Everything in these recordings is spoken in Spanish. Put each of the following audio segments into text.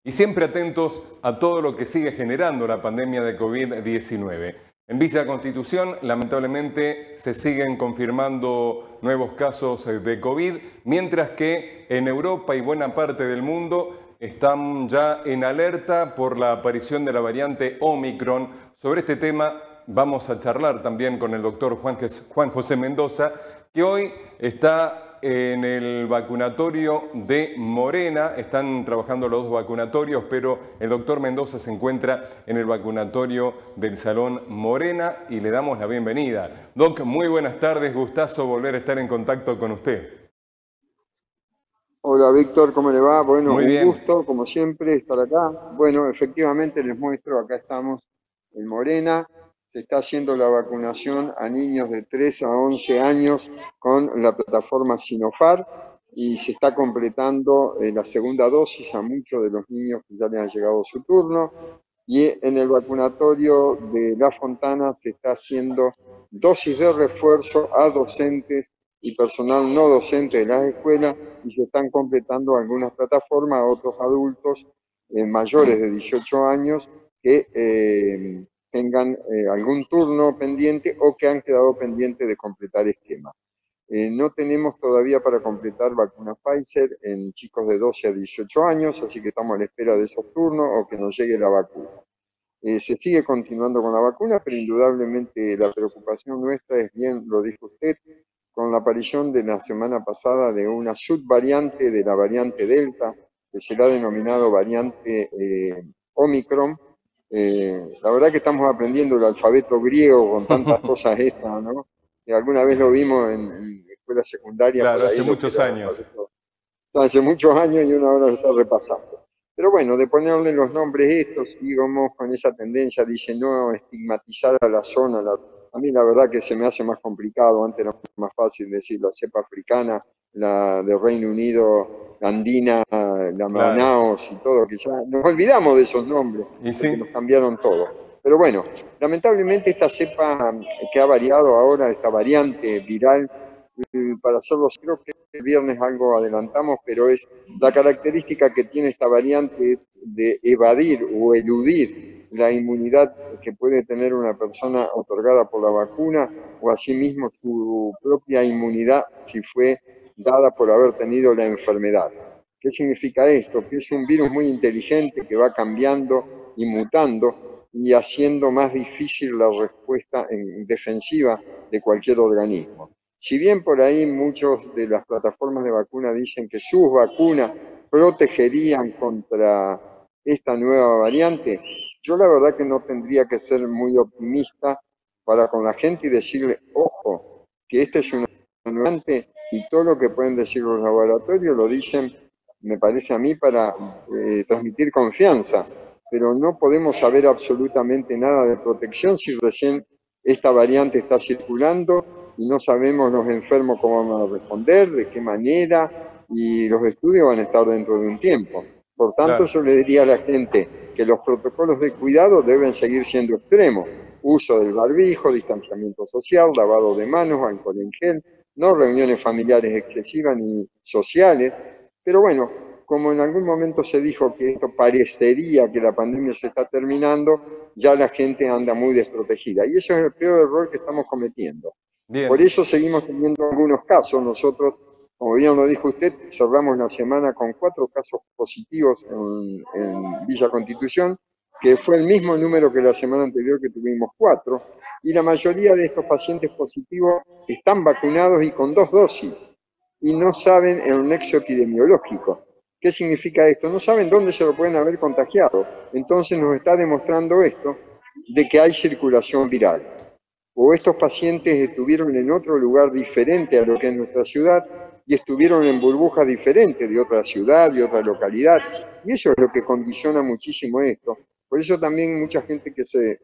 y siempre atentos a todo lo que sigue generando la pandemia de COVID-19. En Villa Constitución, lamentablemente, se siguen confirmando nuevos casos de COVID, mientras que en Europa y buena parte del mundo están ya en alerta por la aparición de la variante Omicron. Sobre este tema vamos a charlar también con el doctor Juan José Mendoza, que hoy está en el vacunatorio de Morena. Están trabajando los dos vacunatorios, pero el doctor Mendoza se encuentra en el vacunatorio del Salón Morena y le damos la bienvenida. Doc, muy buenas tardes, gustazo volver a estar en contacto con usted. Hola Víctor, ¿cómo le va? Bueno, Muy un bien. gusto, como siempre, estar acá. Bueno, efectivamente les muestro, acá estamos en Morena. Se está haciendo la vacunación a niños de 3 a 11 años con la plataforma Sinopharm y se está completando la segunda dosis a muchos de los niños que ya les ha llegado su turno. Y en el vacunatorio de La Fontana se está haciendo dosis de refuerzo a docentes y personal no docente de las escuelas, y se están completando algunas plataformas a otros adultos mayores de 18 años que tengan algún turno pendiente o que han quedado pendientes de completar esquemas. No tenemos todavía para completar vacuna Pfizer en chicos de 12 a 18 años, así que estamos a la espera de esos turnos o que nos llegue la vacuna. Se sigue continuando con la vacuna, pero indudablemente la preocupación nuestra es, bien lo dijo usted, con la aparición de la semana pasada de una subvariante de la variante Delta, que se le ha denominado variante Omicron. La verdad que estamos aprendiendo el alfabeto griego con tantas cosas estas, ¿no? Alguna vez lo vimos en escuela secundaria, por Claro, ahí hace lo que muchos era el años. alfabeto. Hace muchos años y uno ahora lo está repasando. Pero bueno, de ponerle los nombres estos, digamos, con esa tendencia, dice, no estigmatizar a la zona. A mí la verdad que se me hace más complicado. Antes era más fácil decir la cepa africana, la del Reino Unido, la andina, la Claro. Manaos y todo, que ya nos olvidamos de esos nombres, Y porque nos sí, cambiaron todo. Pero bueno, lamentablemente esta cepa que ha variado ahora, esta variante viral, para hacerlo, creo que el viernes algo adelantamos, pero es la característica que tiene esta variante es de evadir o eludir la inmunidad que puede tener una persona otorgada por la vacuna, o asimismo su propia inmunidad si fue dada por haber tenido la enfermedad. ¿Qué significa esto? Que es un virus muy inteligente que va cambiando y mutando y haciendo más difícil la respuesta defensiva de cualquier organismo. Si bien por ahí muchos de las plataformas de vacuna dicen que sus vacunas protegerían contra esta nueva variante, yo la verdad que no tendría que ser muy optimista para con la gente y decirle, ojo, que esta es una variante, y todo lo que pueden decir los laboratorios lo dicen, me parece a mí, para transmitir confianza, pero no podemos saber absolutamente nada de protección si recién esta variante está circulando y no sabemos los enfermos cómo van a responder, de qué manera, y los estudios van a estar dentro de un tiempo. Por tanto, claro. yo le diría a la gente que los protocolos de cuidado deben seguir siendo extremos. Uso del barbijo, distanciamiento social, lavado de manos, alcohol en gel, no reuniones familiares excesivas ni sociales. Pero bueno, como en algún momento se dijo que esto parecería que la pandemia se está terminando, ya la gente anda muy desprotegida. Y eso es el peor error que estamos cometiendo. Por Bien. eso seguimos teniendo algunos casos. Nosotros, como bien lo dijo usted, cerramos la semana con 4 casos positivos en Villa Constitución, que fue el mismo número que la semana anterior, que tuvimos 4, y la mayoría de estos pacientes positivos están vacunados y con 2 dosis, y no saben el nexo epidemiológico. ¿Qué significa esto? No saben dónde se lo pueden haber contagiado. Entonces nos está demostrando esto, de que hay circulación viral. O estos pacientes estuvieron en otro lugar diferente a lo que es nuestra ciudad y estuvieron en burbujas diferentes de otra ciudad, de otra localidad. Y eso es lo que condiciona muchísimo esto. Por eso también mucha gente que se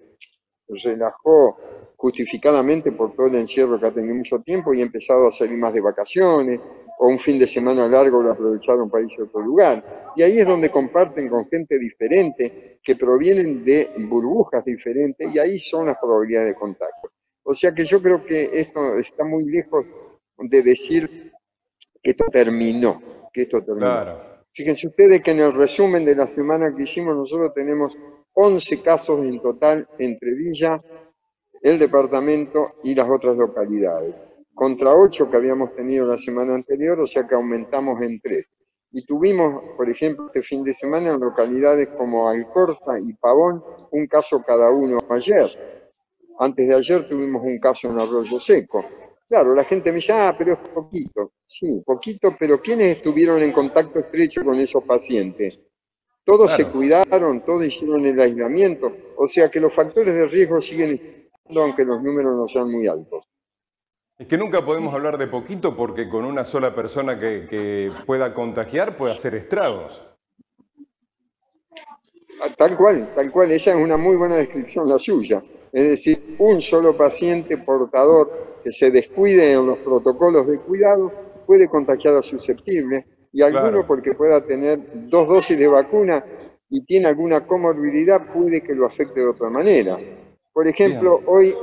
relajó justificadamente por todo el encierro que ha tenido mucho tiempo y ha empezado a salir más de vacaciones, o un fin de semana largo lo aprovecharon para irse a otro lugar. Y ahí es donde comparten con gente diferente, que provienen de burbujas diferentes, y ahí son las probabilidades de contagio. O sea que yo creo que esto está muy lejos de decir que esto terminó, que esto terminó. Claro. Fíjense ustedes que en el resumen de la semana que hicimos nosotros tenemos 11 casos en total entre Villa, el departamento y las otras localidades, contra 8 que habíamos tenido la semana anterior, o sea que aumentamos en 3. Y tuvimos, por ejemplo, este fin de semana en localidades como Alcorta y Pavón, un caso cada uno ayer. Antes de ayer tuvimos un caso en Arroyo Seco. Claro, la gente me dice, pero es poquito. Sí, poquito, pero ¿quiénes estuvieron en contacto estrecho con esos pacientes? Todos se Claro. cuidaron, todos hicieron el aislamiento. O sea que los factores de riesgo siguen existiendo, aunque los números no sean muy altos. Es que nunca podemos hablar de poquito porque con una sola persona que pueda contagiar puede hacer estragos. Tal cual, esa es una muy buena descripción la suya. Es decir, un solo paciente portador que se descuide en los protocolos de cuidado puede contagiar a susceptibles y alguno Claro. porque pueda tener 2 dosis de vacuna y tiene alguna comorbilidad puede que lo afecte de otra manera. Por Bien. ejemplo, hoy,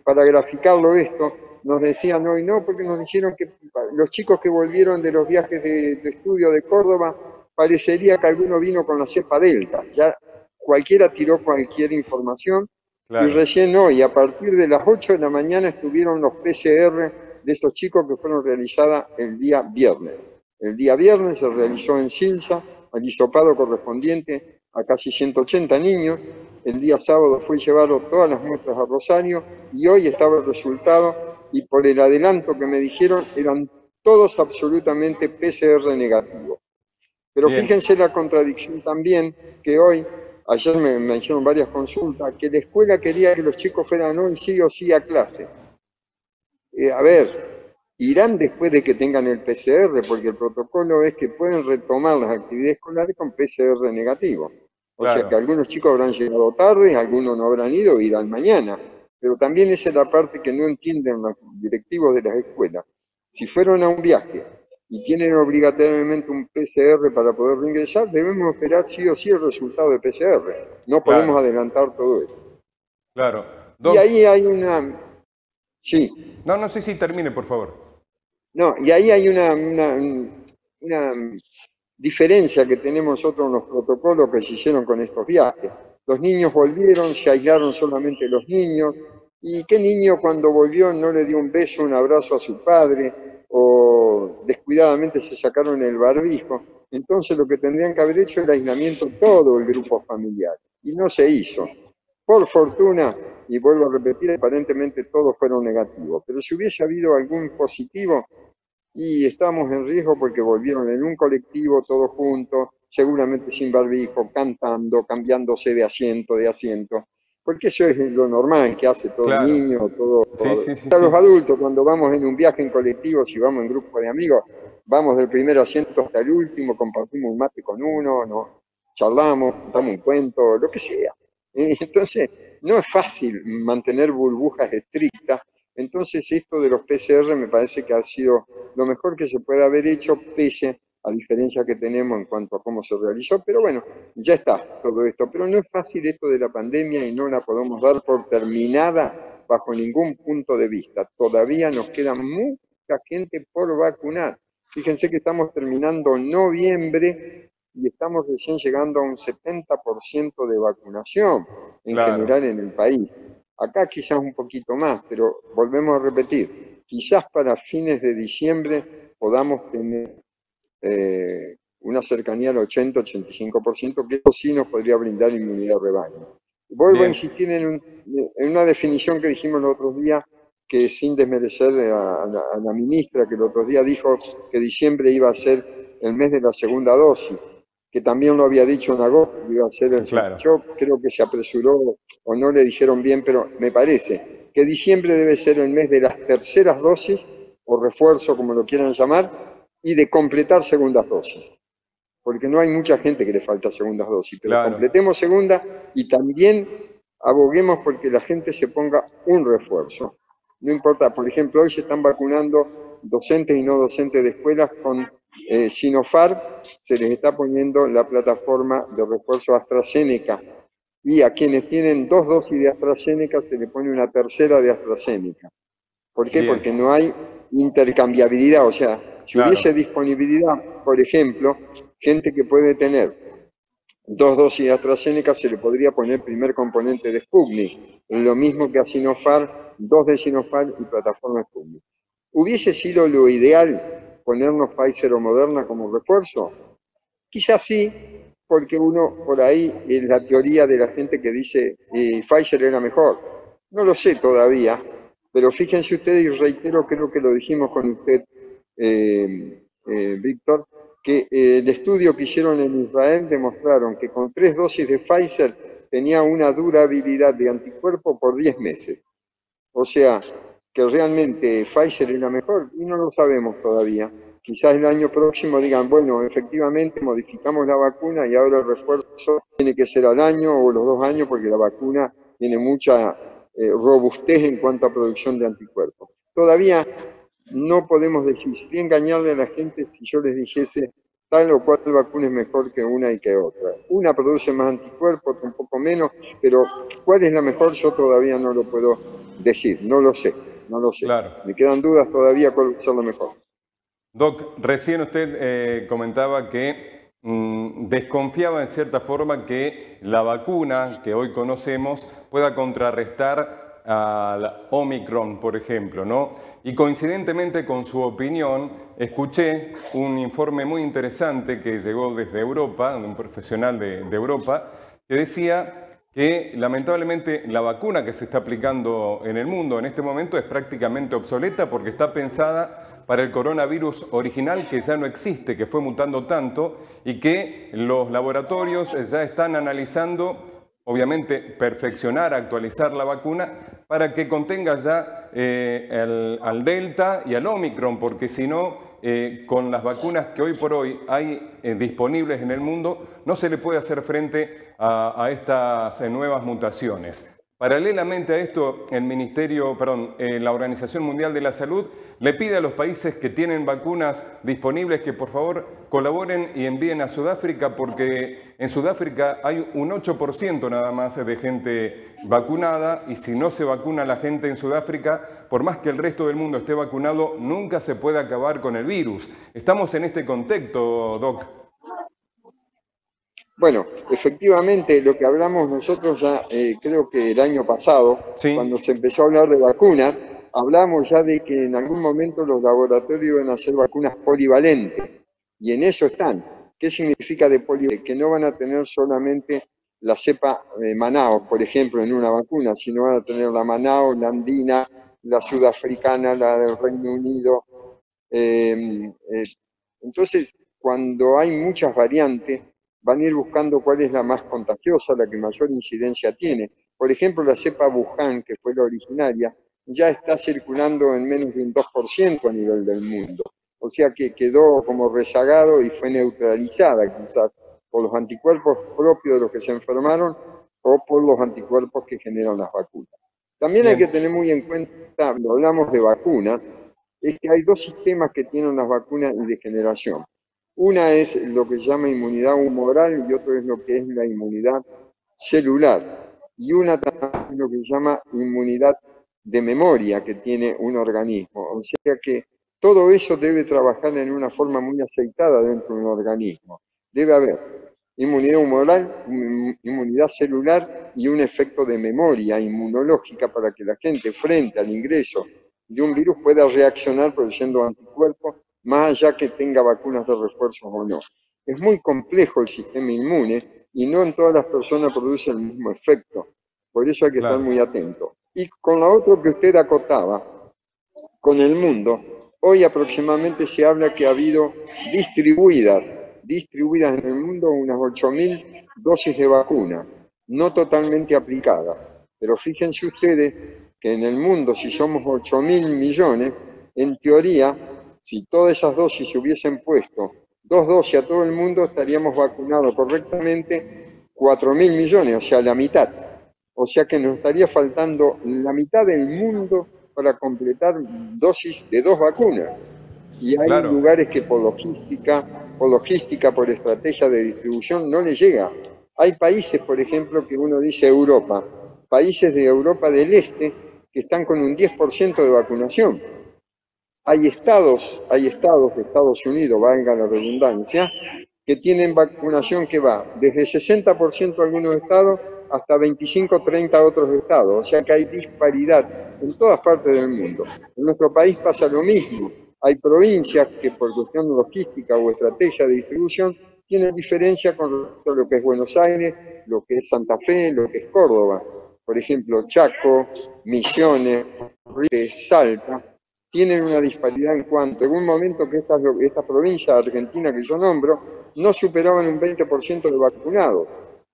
para graficarlo esto, nos decían hoy, no, porque nos dijeron que los chicos que volvieron de los viajes de estudio de Córdoba, parecería que alguno vino con la cepa Delta. Ya cualquiera tiró cualquier información y Claro. recién hoy, a partir de las 8 de la mañana, estuvieron los PCR de esos chicos que fueron realizadas el día viernes. El día viernes se realizó en Silsa el hisopado correspondiente a casi 180 niños. El día sábado fue llevado todas las muestras a Rosario y hoy estaba el resultado y por el adelanto que me dijeron eran todos absolutamente PCR negativos. Pero Bien. fíjense la contradicción también que hoy, ayer me hicieron varias consultas, que la escuela quería que los chicos fueran hoy sí o sí a clase. A ver, irán después de que tengan el PCR, porque el protocolo es que pueden retomar las actividades escolares con PCR negativo. O sea que Claro. algunos chicos habrán llegado tarde, algunos no habrán ido, irán mañana. Pero también esa es la parte que no entienden los directivos de las escuelas. Si fueron a un viaje y tienen obligatoriamente un PCR para poder reingresar, debemos esperar sí o sí el resultado de PCR. No podemos Claro. adelantar todo esto. Claro. Y Doc, ahí hay una... Sí, no, no sé si termine, por favor. no, y ahí hay una diferencia que tenemos nosotros en los protocolos que se hicieron con estos viajes. Los niños volvieron, se aislaron solamente los niños, y qué niño cuando volvió no le dio un beso, un abrazo a su padre, o descuidadamente se sacaron el barbijo. Entonces lo que tendrían que haber hecho era aislamiento todo el grupo familiar, y no se hizo. Por fortuna, y vuelvo a repetir, aparentemente todos fueron negativos, pero si hubiese habido algún positivo, y estamos en riesgo porque volvieron en un colectivo todos juntos, seguramente sin barbijo, cantando, cambiándose de asiento, porque eso es lo normal que hace todo Claro. niño, todo... Sí, sí, sí, A los sí. adultos, cuando vamos en un viaje en colectivo, si vamos en grupo de amigos, vamos del primer asiento hasta el último, compartimos un mate con uno, no, charlamos, contamos un cuento, lo que sea. Entonces, no es fácil mantener burbujas estrictas. Entonces, esto de los PCR me parece que ha sido lo mejor que se puede haber hecho, pese a diferencias que tenemos en cuanto a cómo se realizó. Pero bueno, ya está todo esto. Pero no es fácil esto de la pandemia y no la podemos dar por terminada bajo ningún punto de vista. Todavía nos queda mucha gente por vacunar. Fíjense que estamos terminando noviembre y estamos recién llegando a un 70% de vacunación en Claro. general en el país. Acá quizás un poquito más, pero volvemos a repetir, quizás para fines de diciembre podamos tener una cercanía al 80-85%, que eso sí nos podría brindar inmunidad de rebaño. Vuelvo a Bien. insistir en una definición que dijimos los otros días, que sin desmerecer a la ministra, que el otro día dijo que diciembre iba a ser el mes de la segunda dosis, que también lo había dicho en agosto, que iba a ser el segundo. Claro. Yo creo que se apresuró o no le dijeron bien, pero me parece que diciembre debe ser el mes de las terceras dosis, o refuerzo, como lo quieran llamar, y de completar segundas dosis. Porque no hay mucha gente que le falta segundas dosis, pero Claro. completemos segunda y también aboguemos porque la gente se ponga un refuerzo. No importa, por ejemplo, hoy se están vacunando docentes y no docentes de escuelas con Sinopharm, se les está poniendo la plataforma de refuerzo AstraZeneca. Y a quienes tienen 2 dosis de AstraZeneca se le pone una tercera de AstraZeneca. ¿Por qué? Bien. Porque no hay intercambiabilidad. O sea, si Claro. hubiese disponibilidad, por ejemplo, Gente que puede tener 2 dosis de AstraZeneca se le podría poner primer componente de Sputnik, lo mismo que a Sinopharm, 2 de Sinopharm y plataforma Sputnik. ¿Hubiese sido lo ideal ponernos Pfizer o Moderna como refuerzo? Quizás sí, porque uno por ahí es la teoría de la gente que dice Pfizer era mejor. No lo sé todavía, pero fíjense ustedes, y reitero, creo que lo dijimos con usted, Víctor, que el estudio que hicieron en Israel demostraron que con 3 dosis de Pfizer tenía una durabilidad de anticuerpo por 10 meses. O sea, que realmente Pfizer era mejor y no lo sabemos todavía. Quizás el año próximo digan, bueno, efectivamente modificamos la vacuna y ahora el refuerzo tiene que ser al año o los 2 años porque la vacuna tiene mucha robustez en cuanto a producción de anticuerpos. Todavía no podemos decir, sería engañarle a la gente si yo les dijese tal o cual vacuna es mejor que una y que otra. Una produce más anticuerpos, otra un poco menos, pero cuál es la mejor yo todavía no lo puedo decir, no lo sé, no lo sé. Claro. Me quedan dudas todavía cuál va a ser lo mejor. Doc, recién usted comentaba que desconfiaba en cierta forma que la vacuna que hoy conocemos pueda contrarrestar al Omicron, por ejemplo, ¿no? Y coincidentemente con su opinión, escuché un informe muy interesante que llegó desde Europa, de un profesional de Europa, que decía que lamentablemente la vacuna que se está aplicando en el mundo en este momento es prácticamente obsoleta porque está pensada para el coronavirus original que ya no existe, que fue mutando tanto y que los laboratorios ya están analizando, obviamente, perfeccionar, actualizar la vacuna para que contenga ya al Delta y al Omicron, porque si no, con las vacunas que hoy por hoy hay disponibles en el mundo, no se le puede hacer frente a estas nuevas mutaciones. Paralelamente a esto, la Organización Mundial de la Salud le pide a los países que tienen vacunas disponibles que por favor colaboren y envíen a Sudáfrica porque en Sudáfrica hay un 8% nada más de gente vacunada y si no se vacuna la gente en Sudáfrica, por más que el resto del mundo esté vacunado, nunca se puede acabar con el virus. Estamos en este contexto, Doc. Bueno, efectivamente, lo que hablamos nosotros ya, creo que el año pasado, Sí. cuando se empezó a hablar de vacunas, hablamos ya de que en algún momento los laboratorios iban a hacer vacunas polivalentes, y en eso están. ¿Qué significa de polivalente? Que no van a tener solamente la cepa Manaos, por ejemplo, en una vacuna, sino van a tener la Manaos, la andina, la sudafricana, la del Reino Unido. Entonces, cuando hay muchas variantes, van a ir buscando cuál es la más contagiosa, la que mayor incidencia tiene. Por ejemplo, la cepa Wuhan, que fue la originaria, ya está circulando en menos de un 2% a nivel del mundo. O sea que quedó como rezagado y fue neutralizada quizás por los anticuerpos propios de los que se enfermaron o por los anticuerpos que generan las vacunas. También hay que tener muy en cuenta, cuando hablamos de vacunas, es que hay 2 sistemas que tienen las vacunas de generación. Una es lo que se llama inmunidad humoral y otro es lo que es la inmunidad celular. Y una también es lo que se llama inmunidad de memoria que tiene un organismo. O sea que todo eso debe trabajar en una forma muy aceitada dentro de un organismo. Debe haber inmunidad humoral, inmunidad celular y un efecto de memoria inmunológica para que la gente frente al ingreso de un virus pueda reaccionar produciendo anticuerpos más allá que tenga vacunas de refuerzos o no. Es muy complejo el sistema inmune y no en todas las personas produce el mismo efecto. Por eso hay que estar muy atento. Y con lo otro que usted acotaba, con el mundo, hoy aproximadamente se habla que ha habido distribuidas en el mundo unas 8.000 dosis de vacuna, no totalmente aplicadas. Pero fíjense ustedes que en el mundo, si somos 8.000 millones, en teoría, si todas esas dosis se hubiesen puesto 2 dosis a todo el mundo, estaríamos vacunados correctamente 4.000 millones, o sea, la mitad. O sea que nos estaría faltando la mitad del mundo para completar dosis de 2 vacunas. Y hay lugares que por logística, por estrategia de distribución, no les llega. Hay países, por ejemplo, que uno dice Europa, países de Europa del Este que están con un 10% de vacunación. Hay estados de Estados Unidos, valga la redundancia, que tienen vacunación que va desde 60% en algunos estados hasta 25-30 otros estados. O sea que hay disparidad en todas partes del mundo. En nuestro país pasa lo mismo. Hay provincias que por cuestión logística o estrategia de distribución tienen diferencia con lo que es Buenos Aires, lo que es Santa Fe, lo que es Córdoba. Por ejemplo, Chaco, Misiones, Salta, tienen una disparidad en cuanto, en un momento que estas provincias argentinas que yo nombro, no superaban un 20% de vacunados.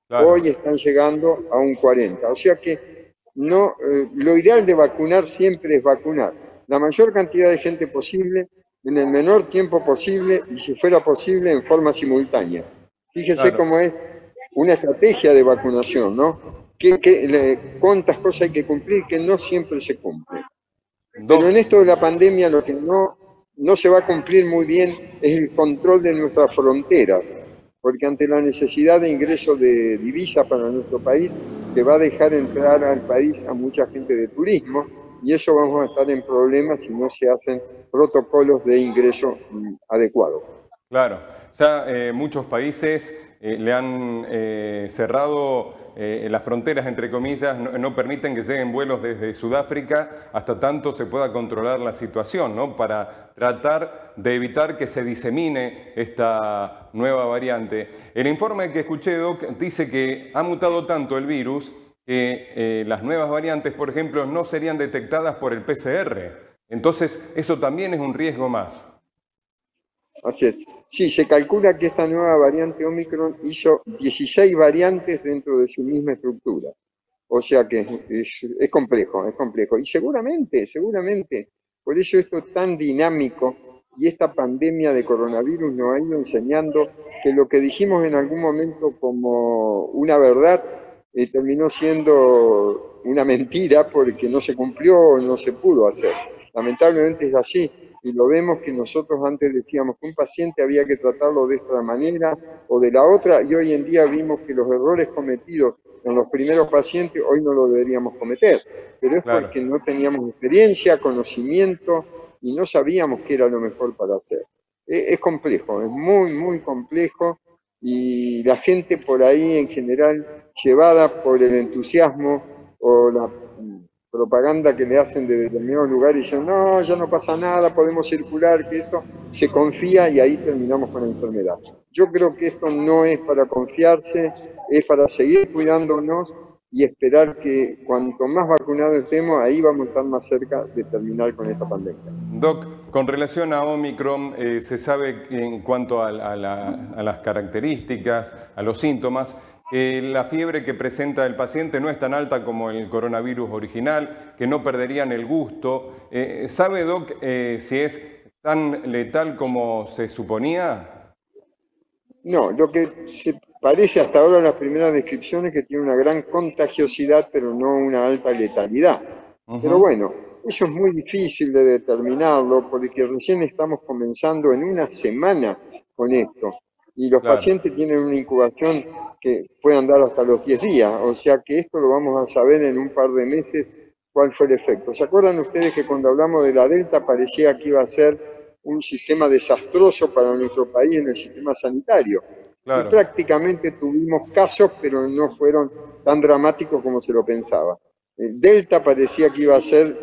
Claro. Hoy están llegando a un 40%. O sea que no, lo ideal de vacunar siempre es vacunar la mayor cantidad de gente posible, en el menor tiempo posible y si fuera posible en forma simultánea. Fíjese Claro. cómo es una estrategia de vacunación, ¿no? Cuántas cosas hay que cumplir que no siempre se cumplen. Pero en esto de la pandemia lo que no se va a cumplir muy bien es el control de nuestras fronteras, porque ante la necesidad de ingreso de divisa para nuestro país, se va a dejar entrar al país a mucha gente de turismo, y eso vamos a estar en problemas si no se hacen protocolos de ingreso adecuados. Claro, ya muchos países le han cerrado las fronteras, entre comillas, no permiten que lleguen vuelos desde Sudáfrica hasta tanto se pueda controlar la situación, ¿no? Para tratar de evitar que se disemine esta nueva variante. El informe que escuché, Doc, dice que ha mutado tanto el virus que las nuevas variantes, por ejemplo, no serían detectadas por el PCR. Entonces, eso también es un riesgo más. Así es. Sí, se calcula que esta nueva variante Omicron hizo 16 variantes dentro de su misma estructura. O sea que es complejo, es complejo. Y seguramente, por eso esto es tan dinámico y esta pandemia de coronavirus nos ha ido enseñando que lo que dijimos en algún momento como una verdad terminó siendo una mentira porque no se cumplió o no se pudo hacer. Lamentablemente es así. Y lo vemos que nosotros antes decíamos que un paciente había que tratarlo de esta manera o de la otra, y hoy en día vimos que los errores cometidos en los primeros pacientes hoy no lo deberíamos cometer, pero es porque no teníamos experiencia, conocimiento y no sabíamos qué era lo mejor para hacer. Es complejo, es muy, muy complejo, y la gente por ahí en general, llevada por el entusiasmo o la propaganda que le hacen de determinados lugares, y dicen, no, ya no pasa nada, podemos circular, que esto se confía y ahí terminamos con la enfermedad. Yo creo que esto no es para confiarse, es para seguir cuidándonos y esperar que cuanto más vacunados estemos, ahí vamos a estar más cerca de terminar con esta pandemia. Doc, con relación a Omicron, se sabe que en cuanto a las características, a los síntomas, la fiebre que presenta el paciente no es tan alta como el coronavirus original, que no perderían el gusto. ¿Sabe, Doc, si es tan letal como se suponía? No, lo que se parece hasta ahora en las primeras descripciones que tiene una gran contagiosidad, pero no una alta letalidad. Pero bueno, eso es muy difícil de determinarlo porque recién estamos comenzando en una semana con esto. Y los pacientes tienen una incubación que puede andar hasta los 10 días, o sea que esto lo vamos a saber en un par de meses cuál fue el efecto. ¿Se acuerdan ustedes que cuando hablamos de la Delta parecía que iba a ser un sistema desastroso para nuestro país en el sistema sanitario? Y prácticamente tuvimos casos, pero no fueron tan dramáticos como se lo pensaba. El Delta parecía que iba a ser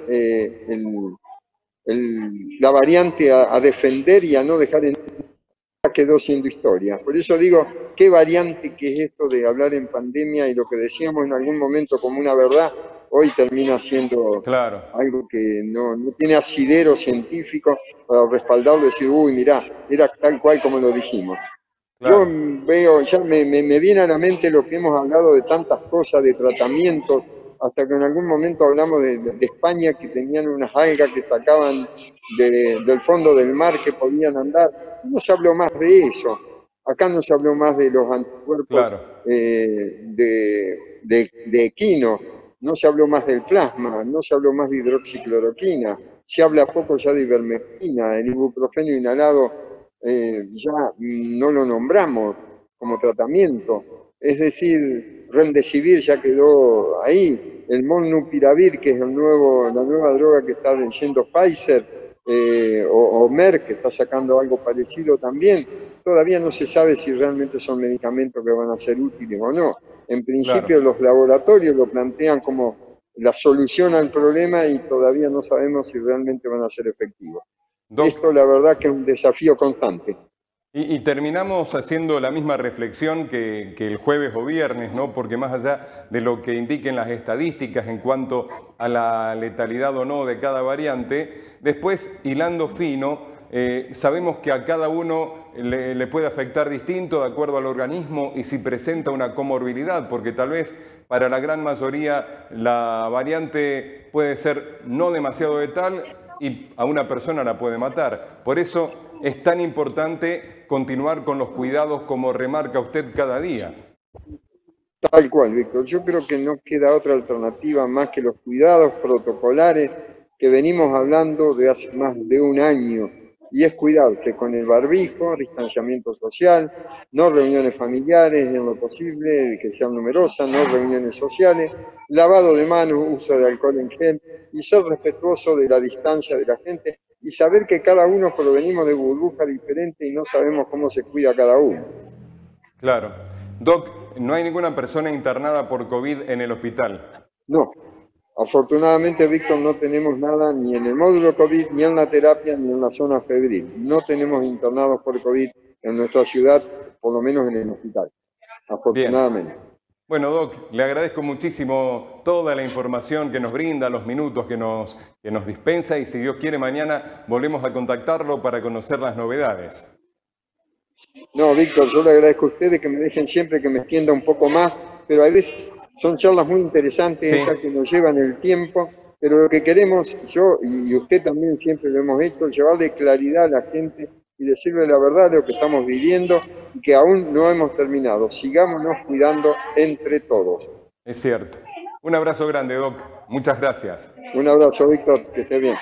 la variante a defender y a no dejar en quedó siendo historia. Por eso digo, qué variante que es esto de hablar en pandemia, y lo que decíamos en algún momento como una verdad, hoy termina siendo algo que no tiene asidero científico para respaldarlo y decir, uy, mirá, era tal cual como lo dijimos. Yo veo, ya me viene a la mente lo que hemos hablado de tantas cosas, de tratamientos, hasta que en algún momento hablamos de España, que tenían unas algas que sacaban del fondo del mar que podían andar. No se habló más de eso. Acá no se habló más de los anticuerpos de equino, no se habló más del plasma, no se habló más de hidroxicloroquina, se habla poco ya de ivermectina, el ibuprofeno inhalado ya no lo nombramos como tratamiento. Es decir, Remdesivir ya quedó ahí, el Molnupiravir, que es la nueva droga que está venciendo Pfizer, o Merck, que está sacando algo parecido también. Todavía no se sabe si realmente son medicamentos que van a ser útiles o no. En principio, Claro. los laboratorios lo plantean como la solución al problema y todavía no sabemos si realmente van a ser efectivos. Doc, Esto, la verdad, que es un desafío constante. y terminamos haciendo la misma reflexión que el jueves o viernes, ¿no? Porque más allá de lo que indiquen las estadísticas en cuanto a la letalidad o no de cada variante, después, hilando fino, sabemos que a cada uno le puede afectar distinto de acuerdo al organismo y si presenta una comorbilidad, porque tal vez para la gran mayoría la variante puede ser no demasiado letal y a una persona la puede matar. Por eso es tan importante continuar con los cuidados como remarca usted cada día. Tal cual, Víctor. Yo creo que no queda otra alternativa más que los cuidados protocolares que venimos hablando de hace más de un año. Y es cuidarse con el barbijo, distanciamiento social, no reuniones familiares en lo posible, que sean numerosas, no reuniones sociales, lavado de manos, uso de alcohol en gel y ser respetuoso de la distancia de la gente y saber que cada uno provenimos de burbujas diferentes y no sabemos cómo se cuida cada uno. Claro. Doc, no hay ninguna persona internada por COVID en el hospital. No, afortunadamente, Víctor, no tenemos nada ni en el módulo COVID, ni en la terapia, ni en la zona febril. No tenemos internados por COVID en nuestra ciudad, por lo menos en el hospital, Bien. afortunadamente. Bueno, Doc, le agradezco muchísimo toda la información que nos brinda, los minutos que nos dispensa y si Dios quiere mañana volvemos a contactarlo para conocer las novedades. No, Víctor, yo le agradezco a ustedes que me dejen siempre que me extienda un poco más, pero a veces son charlas muy interesantes Sí, estas que nos llevan el tiempo, pero lo que queremos, yo y usted también siempre lo hemos hecho, llevarle claridad a la gente y decirle la verdad de lo que estamos viviendo y que aún no hemos terminado. Sigámonos cuidando entre todos. es cierto. Un abrazo grande, Doc. Muchas gracias. Un abrazo, Víctor, que esté bien.